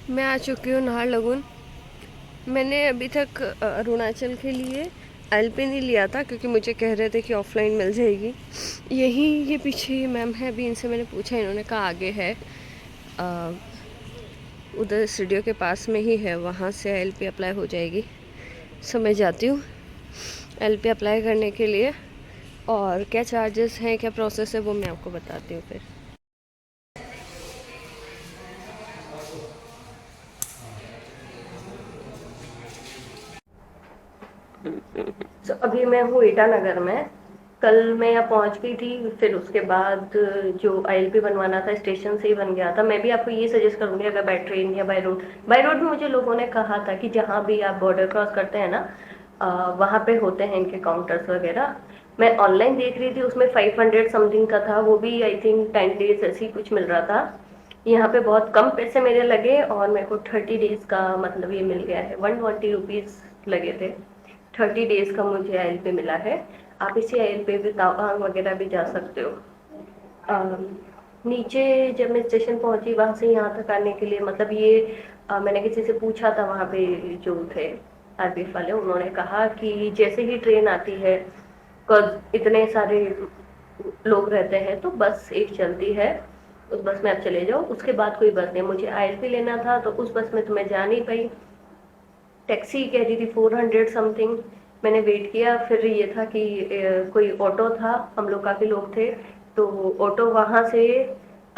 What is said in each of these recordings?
मैं आ चुकी हूँ नाहरलगुन। मैंने अभी तक अरुणाचल के लिए एलपी नहीं लिया था क्योंकि मुझे कह रहे थे कि ऑफ़लाइन मिल जाएगी। यहीं ये पीछे ये मैम है, अभी इनसे मैंने पूछा, इन्होंने कहा आगे है, उधर स्टूडियो के पास में ही है, वहाँ से एलपी अप्लाई हो जाएगी। सो मैं जाती हूँ एलपी अप्लाई करने के लिए, और क्या चार्जेस हैं, क्या प्रोसेस है, वो मैं आपको बताती हूँ फिर। अभी मैं हूँ ईटानगर में। कल मैं यहाँ पहुँच गई थी, फिर उसके बाद जो आईएलपी बनवाना था स्टेशन से ही बन गया था। मैं भी आपको ये सजेस्ट करूँगी, अगर बाय ट्रेन या बाय रोड भी मुझे लोगों ने कहा था कि जहाँ भी आप बॉर्डर क्रॉस करते हैं ना, वहाँ पे होते हैं इनके काउंटर्स वगैरह। मैं ऑनलाइन देख रही थी, उसमें 500 समथिंग का था, वो भी आई थिंक 10 डेज ऐसे ही कुछ मिल रहा था। यहाँ पे बहुत कम पैसे मेरे लगे और मेरे को 30 डेज का मतलब ये मिल गया है, 120 रुपीज़ लगे थे। 30 डेज का मुझे आयल पे मिला है। आप इसी आयल पे भी तवांग वगैरह भी जा सकते हो। अम, नीचे जब मैं स्टेशन पहुंची, वहां से यहाँ तक आने के लिए मतलब ये मैंने किसी से पूछा था वहाँ पे जो थे आरपीएफ वाले, उन्होंने कहा कि जैसे ही ट्रेन आती है, इतने सारे लोग रहते हैं तो बस एक चलती है, उस बस में आप चले जाओ, उसके बाद कोई बस नहीं। मुझे आईएलपी लेना था तो उस बस में तो मैं जा नहीं पाई। टैक्सी कह रही थी 400 समथिंग। मैंने वेट किया, फिर ये था कि कोई ऑटो था, हम लोग काफ़ी लोग थे, तो ऑटो वहाँ से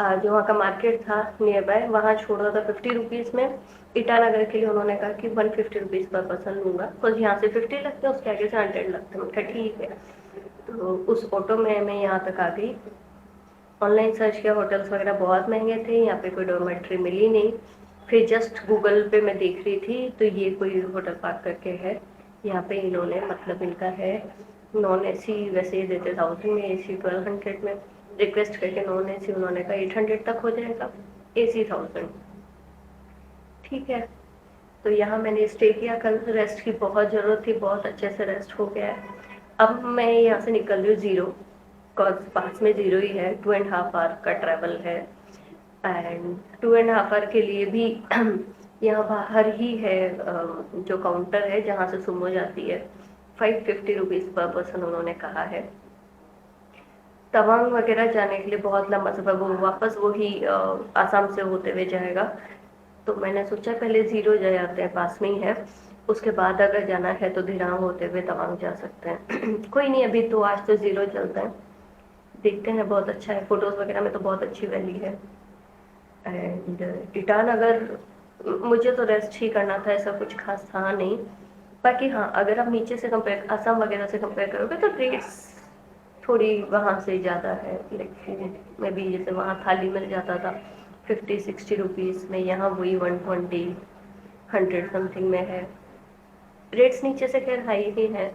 जो वहाँ का मार्केट था नियर बाय, वहाँ छोड़ रहा था 50 रुपीज़ में। ईटानगर के लिए उन्होंने कहा कि 150 रुपीज़ पर पर्सन लूँगा, बिकॉज यहाँ से 50 लगते हैं, उसके आगे से 100 लगते हैं। मैं कहा ठीक है। तो उस ऑटो में मैं यहाँ तक आ गई। ऑनलाइन सर्च किया, होटल्स वगैरह बहुत महंगे थे, यहाँ पे कोई डॉर्मेट्री मिली नहीं। फिर जस्ट गूगल पे मैं देख रही थी तो ये कोई होटल पार्क करके है, यहाँ पे इन्होंने मतलब इनका है नॉन एसी, वैसे ये देते 1000 में, एसी 1200 में। रिक्वेस्ट करके नॉन एसी उन्होंने कहा 800 तक हो जाएगा, एसी 1000। ठीक है, तो यहाँ मैंने स्टे किया। कल रेस्ट की बहुत ज़रूरत थी, बहुत अच्छे से रेस्ट हो गया है। अब मैं यहाँ से निकल रही हूँ ज़ीरो, बिकॉज पास में ज़ीरो ही है, 2.5 आवर का ट्रैवल है। एंड 2.5 आवर के लिए भी यहाँ बाहर ही है जो काउंटर है जहाँ से सुमो जाती है, 550 रुपीज़ पर पर्सन उन्होंने कहा है। तवांग वगैरह जाने के लिए बहुत लंबा सफ़र, वो वापस वही आसाम से होते हुए जाएगा। तो मैंने सोचा पहले ज़ीरो जा जाते हैं, पास में ही है, उसके बाद अगर जाना है तो धिरांग होते हुए तवांग जा सकते हैं। कोई नहीं, अभी तो आज तो ज़ीरो चलता है, देखते हैं। बहुत अच्छा है, फ़ोटोज़ वगैरह में तो बहुत अच्छी वैली है। एंड ईटानगर मुझे तो रेस्ट ही करना था, ऐसा कुछ खास था नहीं। बाकी हाँ, अगर आप नीचे से कंपेयर असम वगैरह से कंपेयर करोगे तो रेट्स थोड़ी वहाँ से ज़्यादा है। लाइक फूड में भी, जैसे वहाँ थाली मिल जाता था 50-60 रुपीज़ में, यहाँ वही 120 100 समथिंग में है। रेट्स नीचे से खैर हाई ही है,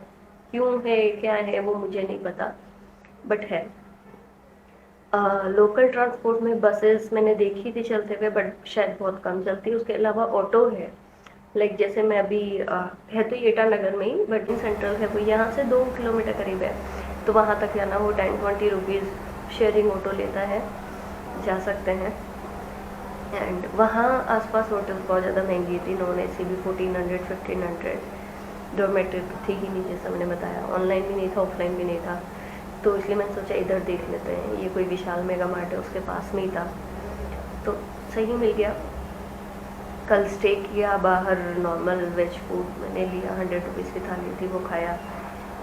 क्यों है क्या है वो मुझे नहीं पता, बट है। लोकल ट्रांसपोर्ट में बसेस मैंने देखी थी चलते हुए, बट शायद बहुत कम चलती है। उसके अलावा ऑटो है, लाइक जैसे मैं अभी है तो ये ईटानगर में ही, बट सेंट्रल है वो, यहाँ से 2 किलोमीटर करीब है, तो वहाँ तक जाना वो 10-20 रुपीज़ शेयरिंग ऑटो लेता है, जा सकते हैं। एंड वहाँ आसपास होटल्स बहुत ज़्यादा महंगी थी, नॉन एसी भी 1400-1500, डॉर्मेट्री तो थी ही नहीं जैसा मैंने बताया, ऑनलाइन भी नहीं था, ऑफलाइन भी नहीं था। तो इसलिए मैंने सोचा इधर देख लेते हैं, ये कोई विशाल मेगा मार्ट है उसके पास में ही था, तो सही मिल गया। कल स्टे किया बाहर, नॉर्मल वेज फूड मैंने लिया, 100 रुपीज़ की थाली थी, वो खाया।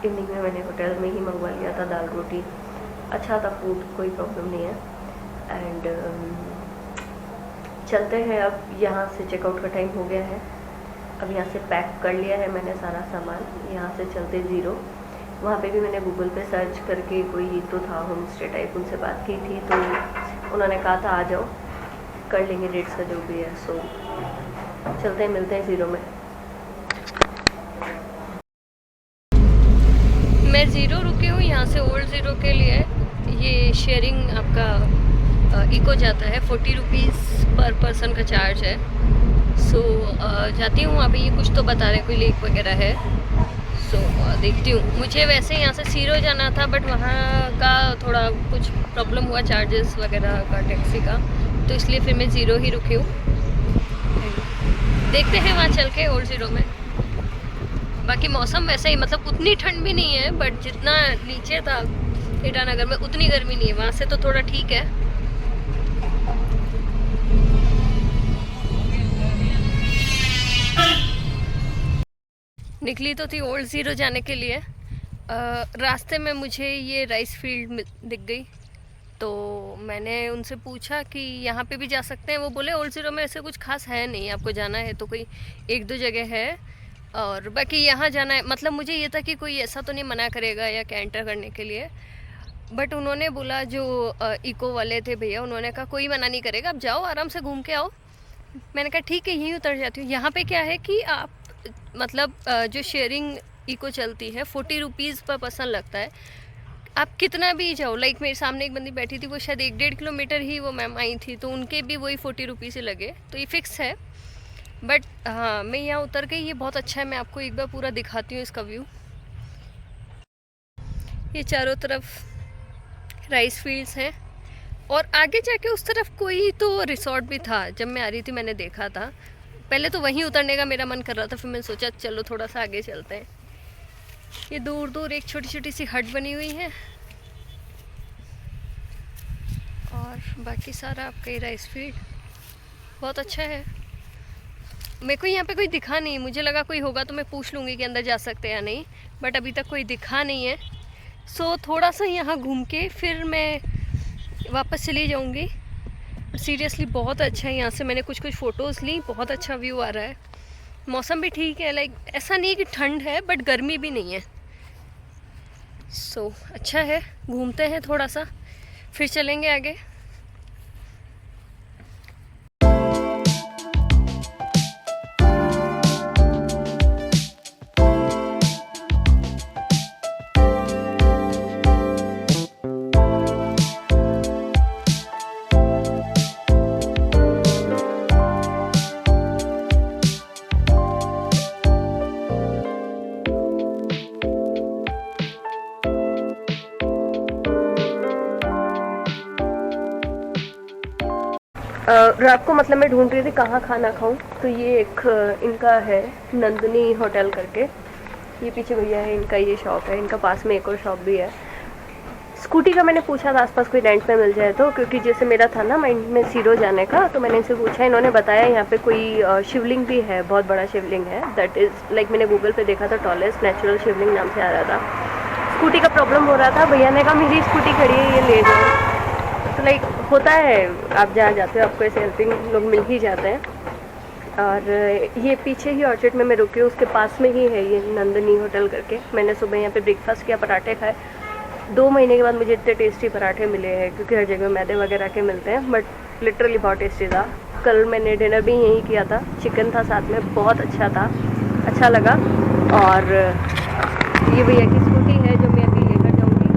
इवनिंग में मैंने होटल में ही मंगवा लिया था दाल रोटी, अच्छा था फूड, कोई प्रॉब्लम नहीं है। एंड चलते हैं अब, यहाँ से चेकआउट का टाइम हो गया है। अब यहाँ से पैक कर लिया है मैंने सारा सामान, यहाँ से चलते ज़ीरो। वहाँ पे भी मैंने गूगल पे सर्च करके, कोई तो था होम स्टे टाइप, उनसे बात की थी, तो उन्होंने कहा था आ जाओ, कर लेंगे रेट्स का जो भी है। सो चलते हैं, मिलते हैं ज़ीरो में। मैं ज़ीरो रुकी हूँ, यहाँ से ओल्ड ज़ीरो के लिए ये शेयरिंग आपका इको जाता है, 40 रुपीज़ पर पर्सन का चार्ज है। सो जाती हूँ, अभी ये कुछ तो बता रहे, कोई लेक वगैरह है। सो देखती हूँ। मुझे वैसे यहाँ से सीरो जाना था, बट वहाँ का थोड़ा कुछ प्रॉब्लम हुआ चार्जेस वगैरह का, टैक्सी का, तो इसलिए फिर मैं ज़ीरो ही रुकी हूँ। देखते हैं वहाँ चल के ओल्ड ज़ीरो में। बाकी मौसम वैसे ही, मतलब उतनी ठंड भी नहीं है, बट जितना नीचे था ईटानगर में उतनी गर्मी नहीं है, वहाँ से तो थोड़ा ठीक है। निकली तो थी ओल्ड ज़ीरो जाने के लिए। रास्ते में मुझे ये राइस फील्ड दिख गई, तो मैंने उनसे पूछा कि यहाँ पे भी जा सकते हैं। वो बोले ओल्ड ज़ीरो में ऐसे कुछ खास है नहीं, आपको जाना है तो कोई एक दो जगह है, और बाकी यहाँ जाना है। मतलब मुझे ये था कि कोई ऐसा तो नहीं मना करेगा या कैंटर करने के लिए, बट उन्होंने बोला, जो इको वाले थे भैया, उन्होंने कहा कोई मना नहीं करेगा, आप जाओ आराम से घूम के आओ। मैंने कहा ठीक है, यहीं उतर जाती हूँ। यहाँ पे क्या है कि आप मतलब जो शेयरिंग इको चलती है 40 रुपीज़ पर पर्सन लगता है। आप कितना भी जाओ, लाइक मेरे सामने एक बंदी बैठी थी, वो शायद 1-1.5 किलोमीटर ही वो मैम आई थी, तो उनके भी वही 40 रुपीज़ ही लगे, तो ये फिक्स है। बट हाँ, मैं यहाँ उतर गई, ये बहुत अच्छा है। मैं आपको एक बार पूरा दिखाती हूँ इसका व्यू। ये चारों तरफ राइस फील्ड्स हैं, और आगे जाके उस तरफ कोई तो रिसोर्ट भी था। जब मैं आ रही थी मैंने देखा था। पहले तो वहीं उतरने का मेरा मन कर रहा था, फिर मैंने सोचा चलो थोड़ा सा आगे चलते हैं। ये दूर दूर एक छोटी छोटी सी हट बनी हुई है, और बाकी सारा आपका ही राइस फील्ड बहुत अच्छा है। मेरे को यहाँ पे कोई दिखा नहीं, मुझे लगा कोई होगा तो मैं पूछ लूँगी कि अंदर जा सकते हैं या नहीं, बट अभी तक कोई दिखा नहीं है। सो थोड़ा सा यहाँ घूम के फिर मैं वापस चली जाऊँगी। सीरियसली बहुत अच्छा है यहाँ से। मैंने कुछ कुछ फ़ोटोज़ ली, बहुत अच्छा व्यू आ रहा है। मौसम भी ठीक है, लाइक ऐसा नहीं कि ठंड है बट गर्मी भी नहीं है। सो अच्छा है, घूमते हैं थोड़ा सा फिर चलेंगे आगे। रात को मतलब मैं ढूंढ रही थी कहाँ खाना खाऊं, तो ये एक इनका है नंदिनी होटल करके। ये पीछे भैया है, इनका ये शॉप है। इनका पास में एक और शॉप भी है। स्कूटी का मैंने पूछा था आसपास कोई रेंट पे मिल जाए तो, क्योंकि जैसे मेरा था ना माइंड में सीरो जाने का, तो मैंने इनसे पूछा। इन्होंने बताया यहाँ पे कोई शिवलिंग भी है, बहुत बड़ा शिवलिंग है। दैट इज़ लाइक मैंने गूगल पे देखा था, टॉलेस्ट नेचुरल शिवलिंग नाम से आ रहा था। स्कूटी का प्रॉब्लम हो रहा था, भैया ने कहा मेरी स्कूटी खड़ी है, ये ले जाओ। तो लाइक होता है, आप जहाँ जाते हो आपको ऐसे हेल्पिंग लोग मिल ही जाते हैं। और ये पीछे ही ऑर्चिड में मैं रुकी हूँ, उसके पास में ही है ये नंदिनी होटल करके। मैंने सुबह यहाँ पे ब्रेकफास्ट किया, पराठे खाए। 2 महीने के बाद मुझे इतने टेस्टी पराठे मिले हैं, क्योंकि हर जगह मैदे वगैरह के मिलते हैं, बट लिटरली बहुत टेस्टी था। कल मैंने डिनर भी यहीं किया था, चिकन था साथ में, बहुत अच्छा था, अच्छा लगा। और ये भैया की स्कूटी है जो मैं अभी लेकर जाऊँगी।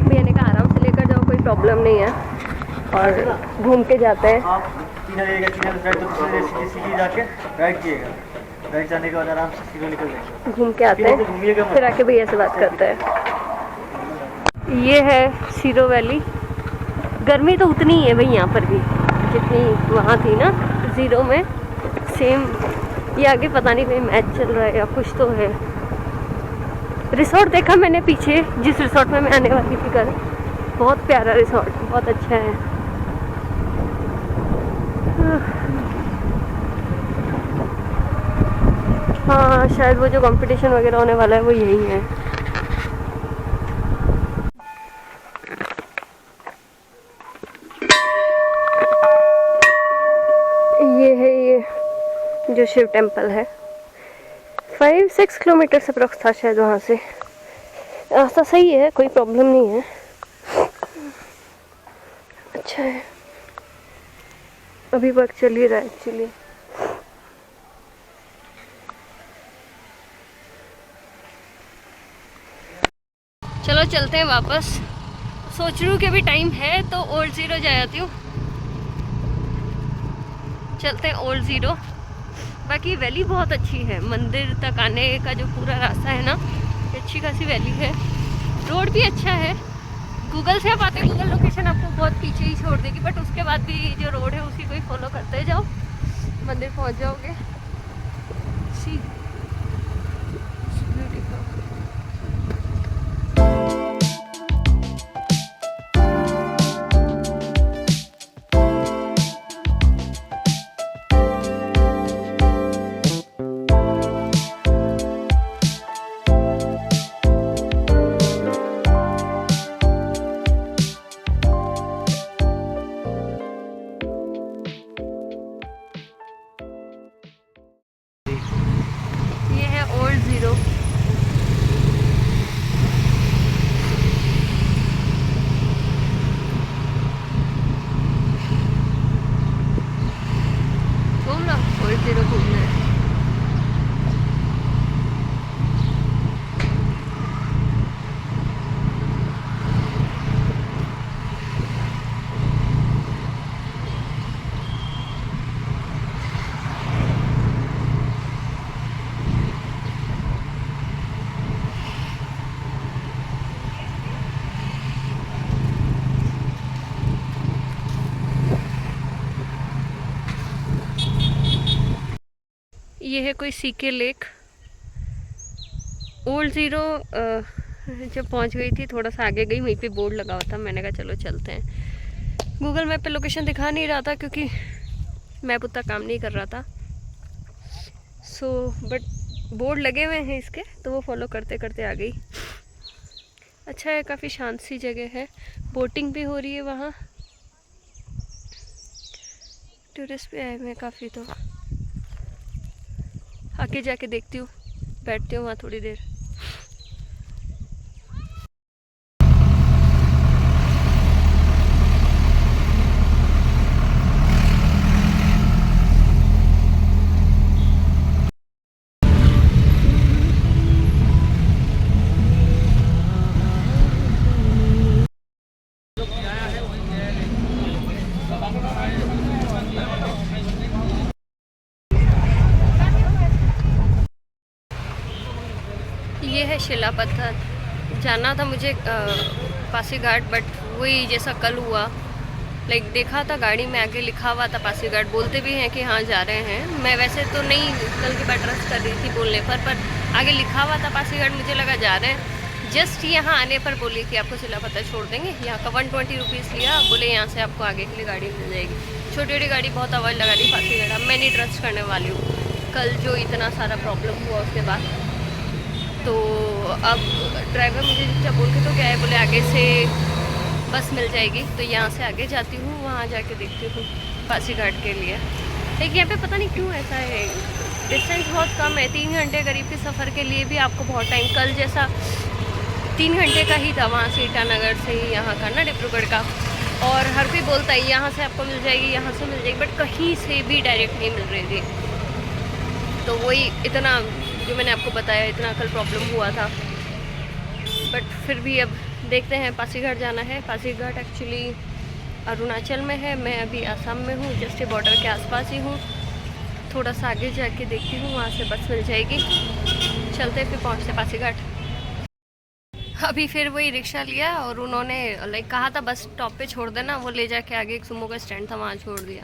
भैया ने कहा आराम से लेकर जाओ, कोई प्रॉब्लम नहीं है, और घूम के जाते हैं। राइट जाने के बाद आराम से सीधे निकल जाएंगे, घूम के आते हैं, फिर आके भैया से बात करते हैं। ये है सीरो वैली। गर्मी तो उतनी ही है भाई यहाँ पर भी जितनी वहाँ थी ना ज़ीरो में, सेम। ये आगे पता नहीं कोई मैच चल रहा है या कुछ तो है। रिसोर्ट देखा मैंने पीछे, जिस रिसोर्ट में मैं आने वाली थी कल, बहुत प्यारा रिसोर्ट, बहुत अच्छा है। हाँ, शायद वो जो कंपटीशन वगैरह होने वाला है वो यही है। ये है ये जो शिव टेम्पल है, 5-6 किलोमीटर से अप्रोक्स था शायद वहाँ से। रास्ता सही है, कोई प्रॉब्लम नहीं है, अच्छा है। अभी वर्क चल ही रहा है एक्चुअली। चलो चलते हैं वापस। सोच रही हूँ कि अभी टाइम है तो ओल्ड ज़ीरो जा आती हूँ। चलते हैं ओल्ड ज़ीरो। बाकी वैली बहुत अच्छी है, मंदिर तक आने का जो पूरा रास्ता है ना, अच्छी खासी वैली है। रोड भी अच्छा है। गूगल से आप आते, गूगल लोकेशन आपको बहुत पीछे ही छोड़ देगी, बट उसके बाद भी जो रोड है उसी को ही फॉलो करते जाओ। मंदिर पहुंच जाओगे। सी ब्यूटीफुल। ये है ओल्ड ज़ीरो। घूम लो, ओल्ड ज़ीरो घूमना है। ये है कोई सीके लेक। ओल्ड ज़ीरो जब पहुंच गई थी, थोड़ा सा आगे गई, वहीं पे बोर्ड लगा हुआ था। मैंने कहा चलो चलते हैं। गूगल मैप पे लोकेशन दिखा नहीं रहा था क्योंकि मैप उतना काम नहीं कर रहा था। सो बट बोर्ड लगे हुए हैं इसके, तो वो फॉलो करते करते आ गई। अच्छा है, काफ़ी शांत सी जगह है। बोटिंग भी हो रही है वहाँ। टूरिस्ट भी आए हुए हैं काफ़ी। तो आगे जाके देखती हूँ, बैठती हूँ वहाँ थोड़ी देर। ये है शिला पत्थर। जाना था मुझे पासीघाट, बट वही जैसा कल हुआ। लाइक देखा था गाड़ी में आगे लिखा हुआ था पासीघाट, बोलते भी हैं कि हाँ जा रहे हैं। मैं वैसे तो नहीं कल के बाद ट्रस्ट कर रही थी बोलने पर आगे लिखा हुआ था पासीघाट, मुझे लगा जा रहे हैं। जस्ट यहाँ आने पर बोली कि आपको शिला पत्थर छोड़ देंगे। यहाँ का 120 रुपीज़ लिया, बोले यहाँ से आपको आगे के लिए गाड़ी मिल जाएगी। छोटी छोटी गाड़ी बहुत आवाज़ लगा रही पासीघाट। अब मैं नहीं ट्रस्ट करने वाली हूँ। कल जो इतना सारा प्रॉब्लम हुआ उसके बाद, तो अब ड्राइवर मुझे जब बोल के तो क्या है, बोले आगे से बस मिल जाएगी। तो यहाँ से आगे जाती हूँ, वहाँ जाके देखती हूँ पासीघाट के लिए। लेकिन यहाँ पे पता नहीं क्यों ऐसा है, डिस्टेंस बहुत कम है। 3 घंटे करीब के सफ़र के लिए भी आपको बहुत टाइम, कल जैसा 3 घंटे का ही था वहाँ से, ईटानगर से ही यहाँ का ना डिब्रूगढ़ का। और हर कोई बोलता है यहाँ से आपको मिल जाएगी, यहाँ से मिल जाएगी, बट कहीं से भी डायरेक्ट नहीं मिल रही थी। तो वही इतना जो मैंने आपको बताया, इतना कल प्रॉब्लम हुआ था। बट फिर भी अब देखते हैं। पासीघाट जाना है। पासीघाट एक्चुअली अरुणाचल में है, मैं अभी आसाम में हूँ, जस्ट बॉर्डर के आसपास ही हूँ। थोड़ा सा आगे जाके देखती हूँ, वहाँ से बस मिल जाएगी। चलते फिर पहुँचते पासीघाट। अभी फिर वही रिक्शा लिया और उन्होंने लाइक कहा था बस स्टॉप पे छोड़ देना, वो ले जाके आगे एक सुमो का स्टैंड था वहाँ छोड़ दिया।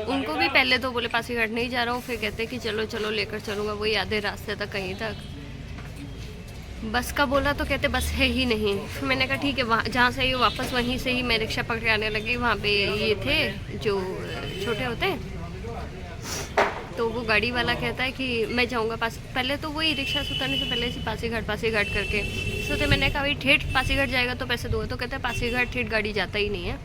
उनको भी पहले तो बोले पासीघाट नहीं जा रहा हूँ, फिर कहते कि चलो चलो लेकर चलूँगा, वही आधे रास्ते तक कहीं तक। बस का बोला तो कहते बस है ही नहीं। फिर मैंने कहा ठीक है, वहाँ जहाँ से ही वापस वहीं से ही मैं रिक्शा पकड़ के आने लगी। वहाँ पे ये थे जो छोटे होते हैं, तो वो गाड़ी वाला कहता है कि मैं जाऊँगा पास। पहले तो वही रिक्शा से उतरने से पहले से पासीघाट करके सोचे। मैंने कहा भाई ठेठ पासीघाट जाएगा तो पैसे दो, तो कहता है पासीघाट ठेठ गाड़ी जाता ही नहीं है,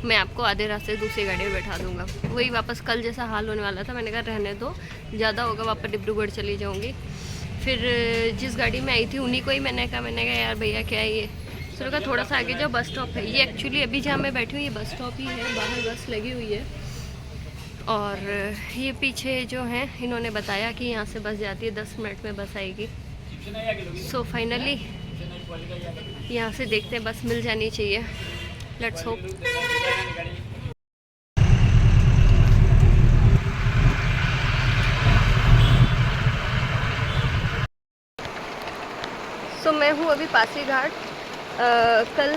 मैं आपको आधे रास्ते दूसरी गाड़ी में बैठा दूंगा। वही वापस कल जैसा हाल होने वाला था। मैंने कहा रहने दो, ज़्यादा होगा वापस डिब्रूगढ़ चली जाऊँगी। फिर जिस गाड़ी में आई थी उन्हीं को ही मैंने कहा यार भैया क्या है ये। तो कहा थोड़ा सा आगे जाओ, बस स्टॉप है ये। एक्चुअली अभी जहाँ मैं बैठी हूँ ये बस स्टॉप ही है, बाहर बस लगी हुई है। और ये पीछे जो हैं इन्होंने बताया कि यहाँ से बस जाती है, 10 मिनट में बस आएगी। सो फाइनली यहाँ से देखते हैं, बस मिल जानी चाहिए, लेट्स होप। सो मैं हूँ अभी पासीघाट। कल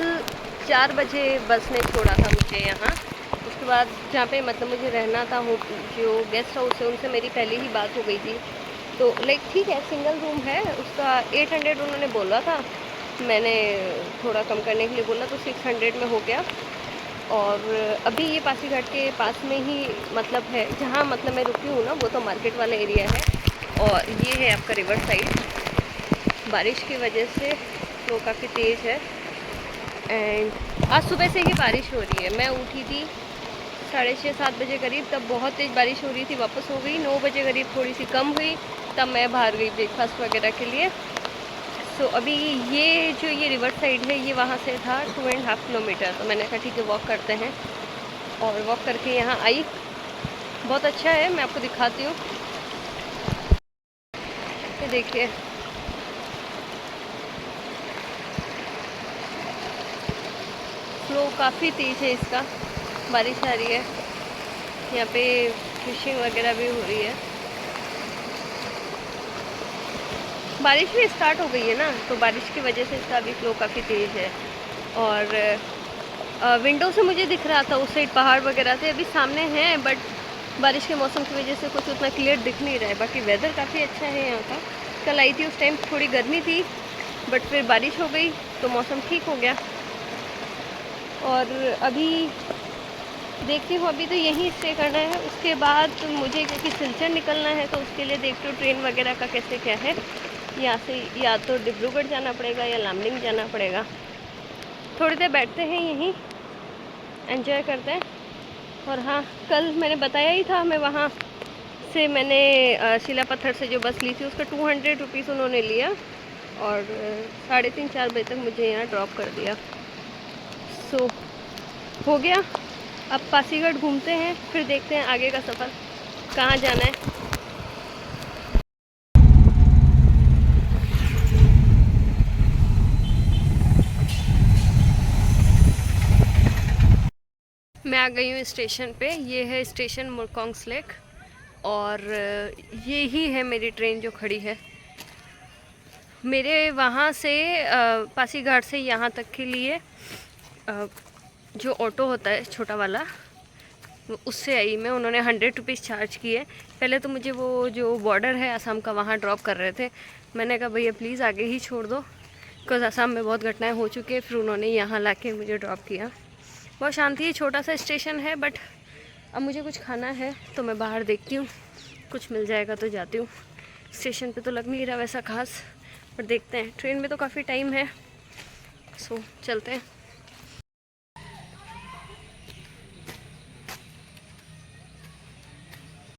4 बजे बस ने छोड़ा था मुझे यहाँ। उसके बाद जहाँ पे मतलब मुझे रहना था, हो जो गेस्ट हाउस है उनसे मेरी पहले ही बात हो गई थी। तो लाइक ठीक है, सिंगल रूम है, उसका 800 उन्होंने बोला था, मैंने थोड़ा कम करने के लिए बोला तो 600 में हो गया। और अभी ये पासीघाट के पास में ही मतलब है, जहाँ मतलब मैं रुकी हूँ ना, वो तो मार्केट वाला एरिया है। और ये है आपका रिवर साइड। बारिश की वजह से फ्लो काफ़ी तेज़ है। एंड आज सुबह से ही बारिश हो रही है। मैं उठी थी 6:30-7 बजे करीब, तब बहुत तेज़ बारिश हो रही थी, वापस हो गई। 9 बजे करीब थोड़ी सी कम हुई, तब मैं बाहर गई ब्रेकफास्ट वगैरह के लिए। सो अभी ये रिवर साइड है, ये वहाँ से था 2.5 किलोमीटर। तो मैंने कहा ठीक है, वॉक करते हैं। और वॉक करके यहाँ आई। बहुत अच्छा है, मैं आपको दिखाती हूँ। ये देखिए, फ्लो काफ़ी तेज़ है इसका, बारिश आ रही है। यहाँ पे फिशिंग वगैरह भी हो रही है। बारिश भी स्टार्ट हो गई है ना, तो बारिश की वजह से इसका भी फ्लो काफ़ी तेज़ है। और विंडो से मुझे दिख रहा था उस साइड पहाड़ वगैरह थे, अभी सामने हैं, बट बारिश के मौसम की वजह से कुछ उतना क्लियर दिख नहीं रहा है। बाकी वेदर काफ़ी अच्छा है यहाँ का। कल आई थी उस टाइम थोड़ी गर्मी थी, बट फिर बारिश हो गई तो मौसम ठीक हो गया। और अभी देखती हूँ, अभी तो यहीं स्टे करना है। उसके बाद मुझे क्योंकि सिलचर निकलना है, तो उसके लिए देखती हूँ ट्रेन वगैरह का कैसे क्या है। यहाँ से या तो डिब्रूगढ़ जाना पड़ेगा या लामडिंग जाना पड़ेगा। थोड़ी देर बैठते हैं यहीं, एंजॉय करते हैं। और हाँ, कल मैंने बताया ही था, मैं वहाँ से मैंने शिला पत्थर से जो बस ली थी उसका 200 रुपीज़ उन्होंने लिया। और 3:30-4 बजे तक मुझे यहाँ ड्रॉप कर दिया। सो हो गया। अब पासीघाट घूमते हैं, फिर देखते हैं आगे का सफ़र कहाँ जाना है। मैं आ गई हूँ स्टेशन पे। ये है स्टेशन मुरकोंग्स लेक, और ये ही है मेरी ट्रेन जो खड़ी है। मेरे वहाँ से पासीघाट से यहाँ तक के लिए जो ऑटो होता है छोटा वाला, उससे आई मैं। उन्होंने 100 रुपीज़ चार्ज किए। पहले तो मुझे वो जो बॉर्डर है असम का, वहाँ ड्रॉप कर रहे थे। मैंने कहा भैया प्लीज़ आगे ही छोड़ दो, बिकॉज़ असम में बहुत घटनाएं हो चुकी है। फिर उन्होंने यहाँ लाके मुझे ड्रॉप किया। बहुत शांति है, छोटा सा स्टेशन है। बट अब मुझे कुछ खाना है तो मैं बाहर देखती हूँ, कुछ मिल जाएगा तो जाती हूँ। स्टेशन पे तो लग नहीं रहा वैसा खास, पर देखते हैं। ट्रेन में तो काफ़ी टाइम है, सो चलते हैं।